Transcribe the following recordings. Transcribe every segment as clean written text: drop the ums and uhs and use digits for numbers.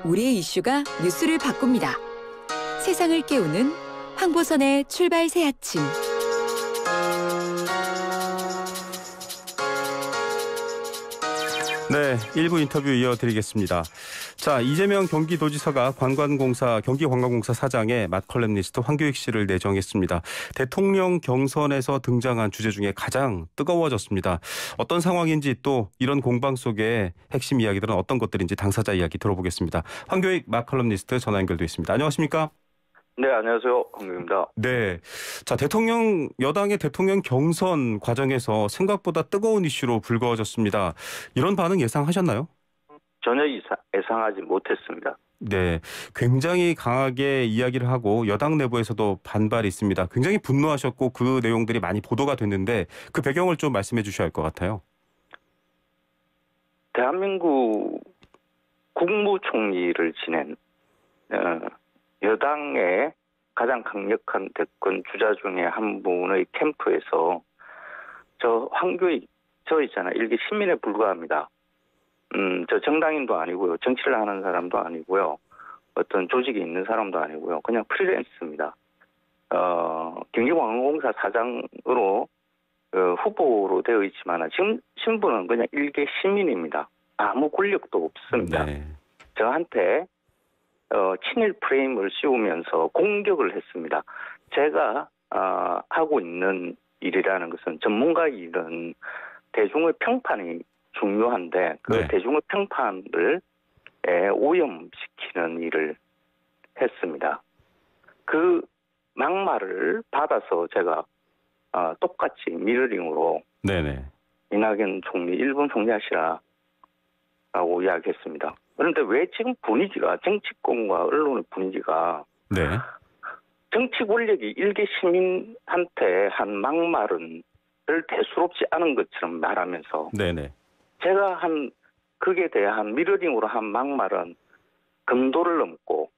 우리의 이슈가 뉴스를 바꿉니다. 세상을 깨우는 황보선의 출발 새 아침. 네, 1부 인터뷰 이어드리겠습니다. 자, 이재명 경기도지사가 경기관광공사 사장의 맏컬럼니스트 황교익 씨를 내정했습니다. 대통령 경선에서 등장한 주제 중에 가장 뜨거워졌습니다. 어떤 상황인지 또 이런 공방 속의 핵심 이야기들은 어떤 것들인지 당사자 이야기 들어보겠습니다. 황교익 맏컬럼니스트 전화 연결돼 있습니다. 안녕하십니까? 네, 안녕하세요. 황교익입니다. 네. 자, 여당의 대통령 경선 과정에서 생각보다 뜨거운 이슈로 불거졌습니다. 이런 반응 예상하셨나요? 전혀 예상하지 못했습니다. 네. 굉장히 강하게 이야기를 하고 여당 내부에서도 반발이 있습니다. 굉장히 분노하셨고 그 내용들이 많이 보도가 됐는데 그 배경을 좀 말씀해 주셔야 할 것 같아요. 대한민국 국무총리를 지낸 여당의 가장 강력한 대권 주자 중에 한 분의 캠프에서 황교익 있잖아. 일개 시민에 불과합니다. 저 정당인도 아니고요. 정치를 하는 사람도 아니고요. 어떤 조직에 있는 사람도 아니고요. 그냥 프리랜서입니다. 경기관광공사 사장으로 후보로 되어 있지만 지금 신분은 그냥 일개 시민입니다. 아무 권력도 없습니다. 네. 저한테 친일 프레임을 씌우면서 공격을 했습니다. 제가 하고 있는 일이라는 것은 전문가의 일은 대중의 평판이 중요한데 그 네. 대중의 평판을 오염시키는 일을 했습니다. 그 막말을 받아서 제가 똑같이 미러링으로 네네. 이낙연 총리 일본 총리하시라고 이야기했습니다. 그런데 왜 지금 분위기가 정치권과 언론의 분위기가 네. 정치 권력이 일개 시민한테 한 막말은 별 대수롭지 않은 것처럼 말하면서 네네. 제가 그에 대한 미러링으로 한 막말은 금도를 넘고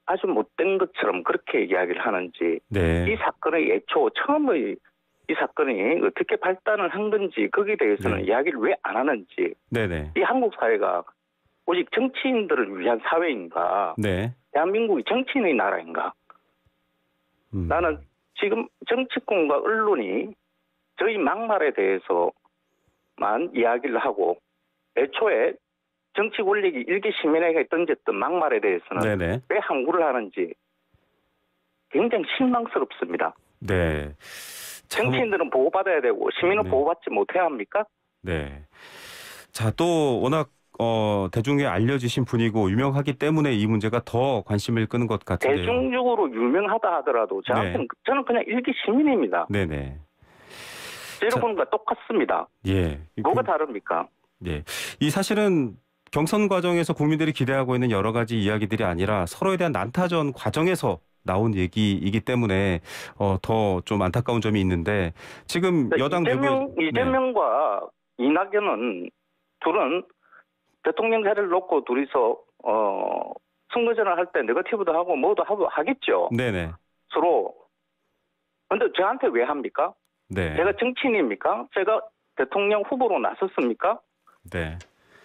아주 못된 것처럼 그렇게 이야기를 하는지 네. 이 사건의 처음의 이 사건이 어떻게 발단을 한 건지 거기에 대해서는 네. 이야기를 왜 안 하는지 네네. 이 한국 사회가 오직 정치인들을 위한 사회인가 네. 대한민국이 정치인의 나라인가 나는 지금 정치권과 언론이 저희 막말에 대해서만 이야기를 하고 애초에 정치 권력이 일개 시민에게 던졌던 막말에 대해서는 네네. 왜 항구를 하는지 굉장히 실망스럽습니다. 네. 정치인들은 보호받아야 되고 시민은 네. 보호받지 못해야 합니까? 네. 자, 또 워낙 대중에 알려지신 분이고 유명하기 때문에 이 문제가 더 관심을 끄는 것 같은데요. 대중적으로 유명하다 하더라도 저한테는 저는 그냥 일개 시민입니다. 네네. 여러분과 똑같습니다. 예. 뭐가 다릅니까? 예. 이 사실은 경선 과정에서 국민들이 기대하고 있는 여러 가지 이야기들이 아니라 서로에 대한 난타전 과정에서 나온 얘기이기 때문에 더 좀 안타까운 점이 있는데 지금 여당 이재명과 이낙연은 둘은 대통령 자리를 놓고 둘이서 선거전을 할 때 네거티브도 하고 뭐도 하겠죠. 네네. 서로. 근데 저한테 왜 합니까? 네. 제가 정치인입니까? 제가 대통령 후보로 나섰습니까? 네.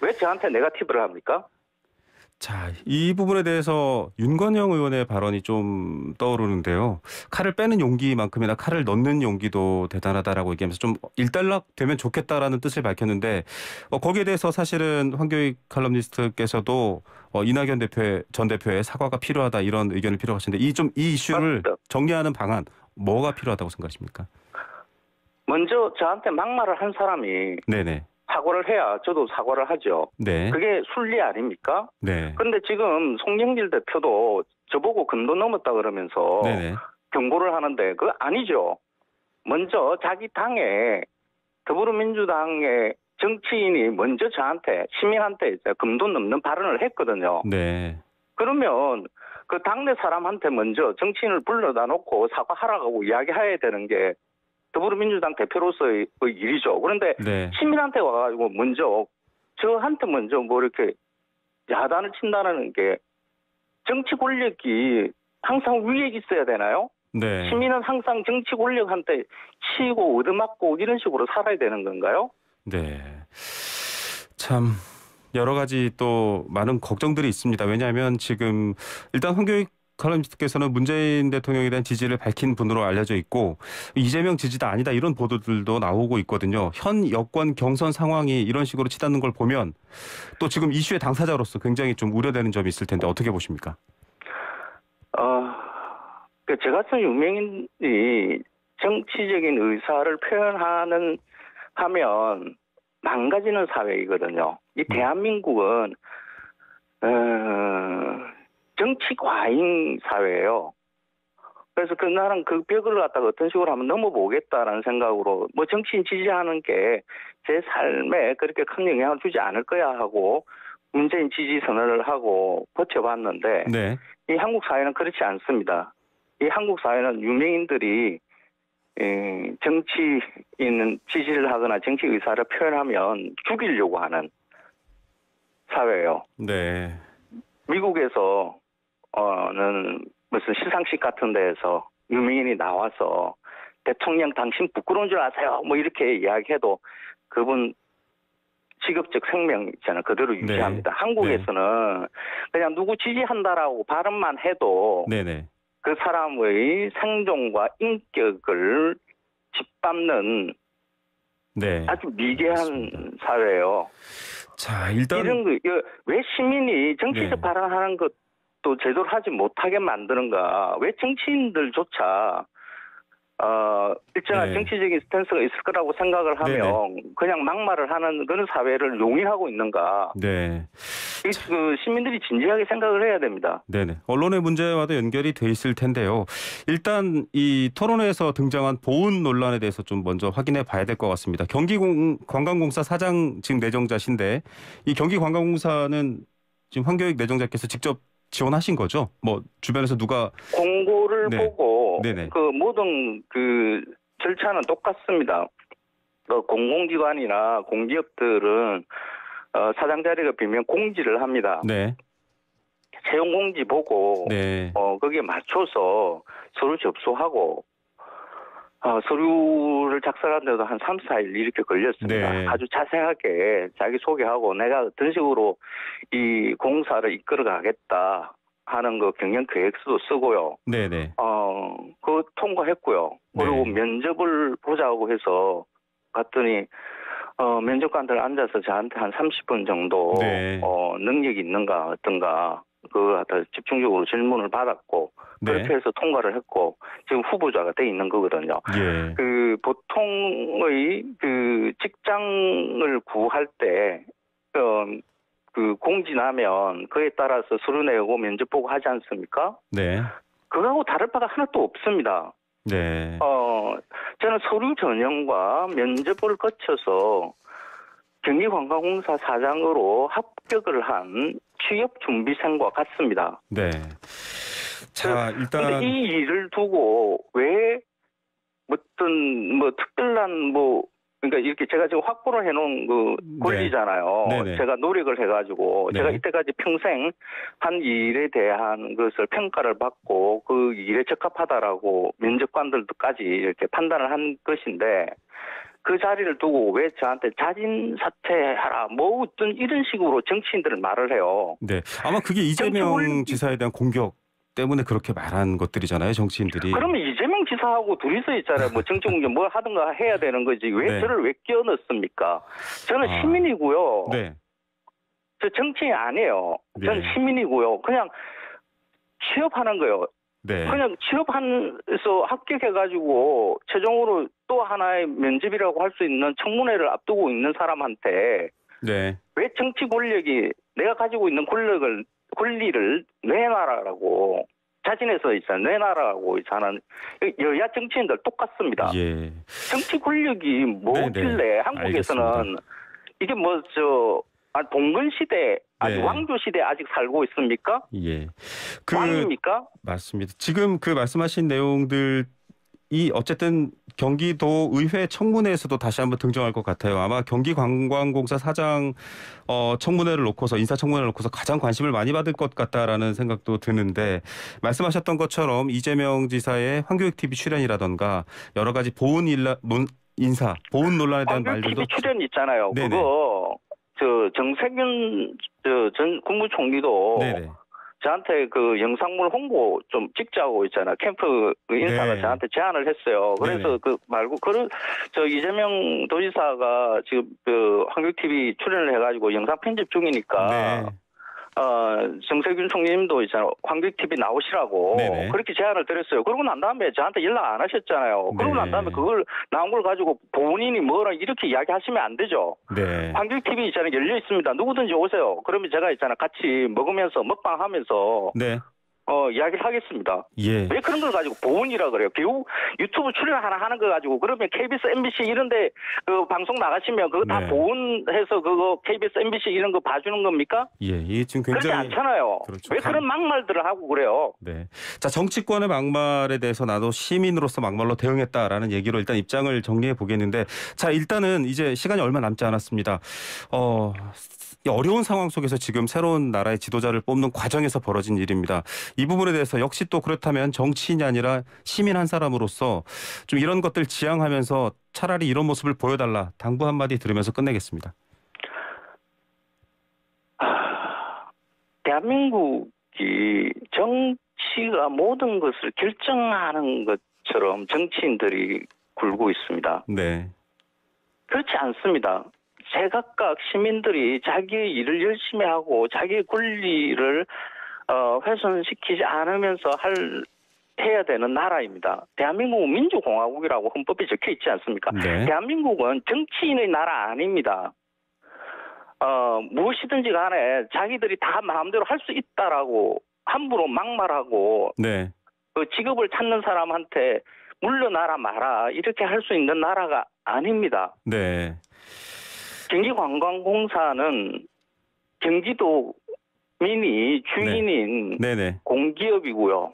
왜 저한테 네거티브를 합니까? 자, 이 부분에 대해서 윤건영 의원의 발언이 좀 떠오르는데요. 칼을 빼는 용기만큼이나 칼을 넣는 용기도 대단하다라고 얘기하면서 좀 일단락되면 좋겠다라는 뜻을 밝혔는데 거기에 대해서 사실은 황교익 칼럼니스트께서도 이낙연 전 대표의 사과가 필요하다 이런 의견을 필요하시는데 이 이슈를 맞습니다. 정리하는 방안 뭐가 필요하다고 생각하십니까? 먼저 저한테 막말을 한 사람이 네네. 사과를 해야 저도 사과를 하죠. 네. 그게 순리 아닙니까? 네. 그런데 지금 송영길 대표도 저보고 금도 넘었다 그러면서 네네. 경고를 하는데 그거 아니죠. 먼저 자기 당에 더불어민주당의 정치인이 먼저 저한테 시민한테 금도 넘는 발언을 했거든요. 네. 그러면 그 당내 사람한테 먼저 정치인을 불러다 놓고 사과하라고 이야기해야 되는 게 더불어민주당 대표로서의 일이죠. 그런데 네. 시민한테 와가지고 저한테 먼저 뭐 이렇게 야단을 친다는 게 정치 권력이 항상 위에 있어야 되나요? 네. 시민은 항상 정치 권력한테 치고 얻어맞고 이런 식으로 살아야 되는 건가요? 네. 참 여러 가지 또 많은 걱정들이 있습니다. 왜냐하면 지금 일단 황교익 칼럼니스트께서는 문재인 대통령에 대한 지지를 밝힌 분으로 알려져 있고 이재명 지지다 아니다 이런 보도들도 나오고 있거든요. 현 여권 경선 상황이 이런 식으로 치닫는 걸 보면 또 지금 이슈의 당사자로서 굉장히 좀 우려되는 점이 있을 텐데 어떻게 보십니까? 저 같은 유명인이 정치적인 의사를 하면 망가지는 사회이거든요. 이 대한민국은 정치 과잉 사회예요. 그래서 나는 그 벽을 갖다가 어떤 식으로 한번 넘어보겠다라는 생각으로 뭐 정치인 지지하는 게 제 삶에 그렇게 큰 영향을 주지 않을 거야 하고 문재인 지지 선언을 하고 버텨봤는데 네. 이 한국 사회는 그렇지 않습니다. 이 한국 사회는 유명인들이 정치인 지지를 하거나 정치 의사를 표현하면 죽이려고 하는 사회예요. 네. 미국에서는 무슨 시상식 같은 데에서 유명인이 나와서 대통령 당신 부끄러운 줄 아세요? 뭐 이렇게 이야기해도 그분 직업적 생명 있잖아요. 그대로 유지합니다. 네. 한국에서는 그냥 누구 지지한다라고 발언만 해도 네네. 그 사람의 생존과 인격을 짓밟는 네. 아주 미개한 맞습니다. 사회예요. 자, 일단 이런 왜 시민이 정치적 네. 발언하는 것도 제대로 하지 못하게 만드는가? 왜 정치인들조차 일정한 네. 정치적인 스탠스가 있을 거라고 생각을 하면 그냥 막말을 하는 그런 사회를 용인하고 있는가? 네. 시민들이 진지하게 생각을 해야 됩니다. 네네. 언론의 문제와도 연결이 돼 있을 텐데요. 일단 이 토론회에서 등장한 보훈 논란에 대해서 좀 먼저 확인해 봐야 될 것 같습니다. 경기관광공사 사장 지금 내정자신데 이 경기관광공사는 지금 황교익 내정자께서 직접 지원하신 거죠? 뭐 주변에서 누가 공고를 보고 네네. 그 모든 그 절차는 똑같습니다. 공공기관이나 공기업들은 사장 자리가 비면 공지를 합니다. 네. 채용 공지 보고 네. 거기에 맞춰서 서류 접수하고 서류를 작성하는데도 한 3, 4일 이렇게 걸렸습니다. 네. 아주 자세하게 자기 소개하고 내가 어떤 식으로 이 공사를 이끌어 가겠다 하는 거 경영 계획서도 쓰고요. 네네. 그거 통과했고요. 그리고 네. 면접을 보자고 해서 갔더니 면접관들 앉아서 저한테 한 30분 정도 네. 능력이 있는가 어떤가 그거 갖다 집중적으로 질문을 받았고 네. 그렇게 해서 통과를 했고 지금 후보자가 돼 있는 거거든요. 예. 그 보통의 그 직장을 구할 때 그 공지 나면 그에 따라서 서류 내고 면접 보고 하지 않습니까? 네. 그거하고 다를 바가 하나도 없습니다. 네. 저는 서류 전형과 면접을 거쳐서 경기관광공사 사장으로 합격을 한 취업 준비생과 같습니다. 네. 자, 일단 근데 이 일을 두고 왜 어떤 특별한 그러니까 이렇게 제가 지금 확보를 해놓은 그 권리잖아요. 네네. 제가 노력을 해가지고 네. 제가 이때까지 평생 한 일에 대한 것을 평가를 받고 그 일에 적합하다라고 면접관들까지 이렇게 판단을 한 것인데 그 자리를 두고 왜 저한테 자진 사퇴하라 뭐 어떤 이런 식으로 정치인들은 말을 해요. 네. 아마 그게 이재명 지사에 대한 공격 때문에 그렇게 말한 것들이잖아요, 정치인들이. 그러면 이재명 지사하고 둘이서 있잖아요. 뭐 정치 공격 뭘 하든가 해야 되는 거지. 왜 네. 저를 왜 끼워 넣습니까? 저는 시민이고요. 네. 저 정치인 아니에요. 저는 네. 시민이고요. 그냥 취업하는 거예요. 네. 그냥 취업해서 합격해가지고 최종으로 또 하나의 면접이라고 할 수 있는 청문회를 앞두고 있는 사람한테 네. 왜 정치 권력이 내가 가지고 있는 권리를 내놔라라고 자진해서 있잖아요. 내놔라고 하는 여야 정치인들 똑같습니다. 예. 정치 권력이 뭐길래 한국에서는 알겠습니다. 이게 봉건 시대 아직 네. 왕조 시대 아직 살고 있습니까? 예. 왕입니까? 맞습니다. 지금 그 말씀하신 내용들이 어쨌든 경기도 의회 청문회에서도 다시 한번 등장할 것 같아요. 아마 경기관광공사 사장 청문회를 놓고서 인사청문회를 놓고서 가장 관심을 많이 받을 것 같다라는 생각도 드는데 말씀하셨던 것처럼 이재명 지사의 황교익 TV 출연이라던가 여러 가지 보훈 논란에 대한 말들도 TV 출연 있잖아요. 네네. 그거 정세균 전 국무총리도 네네. 저한테 그 영상물 홍보 좀 찍자고 있잖아. 캠프 인사가 네. 저한테 제안을 했어요. 그래서 네네. 그 말고 저 이재명 도지사가 지금 그 한국 TV 출연을 해가지고 영상 편집 중이니까 네. 정세균 총리님도 있잖아요. 황교익 TV 나오시라고 네네. 그렇게 제안을 드렸어요. 그러고 난 다음에 저한테 연락 안 하셨잖아요. 그러고 네. 난 다음에 그걸 나온 걸 가지고 본인이 뭐라 이렇게 이야기하시면 안 되죠. 네. 황교익 TV 있잖아요. 열려 있습니다. 누구든지 오세요. 그러면 제가 있잖아 같이 먹으면서 먹방하면서 네. 이야기를 하겠습니다. 예. 왜 그런 걸 가지고 보온이라 그래요? 교육 유튜브 출연 하나 하는 거 가지고 그러면 KBS, MBC 이런데 그 방송 나가시면 그거 다 네. 보온해서 그거 KBS, MBC 이런 거 봐주는 겁니까? 예. 이게 지금 그렇지 굉장히 않잖아요. 그렇죠. 왜 그런 막말들을 하고 그래요? 네. 자, 정치권의 막말에 대해서 나도 시민으로서 막말로 대응했다라는 얘기로 일단 입장을 정리해 보겠는데, 자, 일단은 이제 시간이 얼마 남지 않았습니다. 이 어려운 상황 속에서 지금 새로운 나라의 지도자를 뽑는 과정에서 벌어진 일입니다. 이 부분에 대해서 역시 또 그렇다면 정치인이 아니라 시민 한 사람으로서 좀 이런 것들 지향하면서 차라리 이런 모습을 보여달라 당부 한마디 들으면서 끝내겠습니다. 대한민국이 정치가 모든 것을 결정하는 것처럼 정치인들이 굴고 있습니다. 네. 그렇지 않습니다. 제각각 시민들이 자기의 일을 열심히 하고 자기의 권리를 훼손시키지 않으면서 해야 되는 나라입니다. 대한민국은 민주공화국이라고 헌법에 적혀 있지 않습니까? 네. 대한민국은 정치인의 나라 아닙니다. 무엇이든지 간에 자기들이 다 마음대로 할 수 있다라고 함부로 막말하고 네. 그 직업을 찾는 사람한테 물러나라 마라 이렇게 할 수 있는 나라가 아닙니다. 네. 경기관광공사는 경기도민이 주인인 네네. 공기업이고요.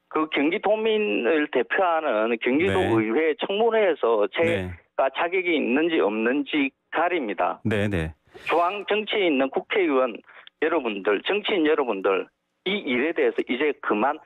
그 경기도민을 대표하는 경기도의회 청문회에서 제가 자격이 있는지 없는지 가립니다. 네네. 중앙 정치에 있는 국회의원 여러분들, 정치인 여러분들 이 일에 대해서 이제 그만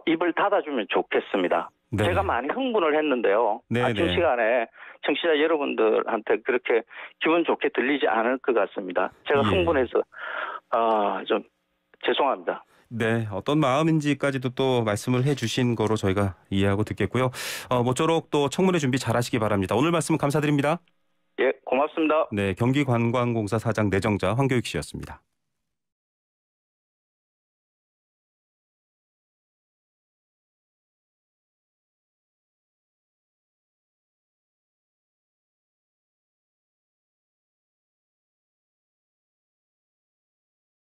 입을 닫아주면 좋겠습니다. 네. 제가 많이 흥분을 했는데요. 네, 아침 네. 시간에 청취자 여러분들한테 그렇게 기분 좋게 들리지 않을 것 같습니다. 제가 예. 흥분해서 좀 죄송합니다. 네, 어떤 마음인지까지도 또 말씀을 해주신 거로 저희가 이해하고 듣겠고요. 모쪼록 또 청문회 준비 잘하시기 바랍니다. 오늘 말씀 감사드립니다. 예, 고맙습니다. 네, 경기관광공사 사장 내정자 황교익 씨였습니다.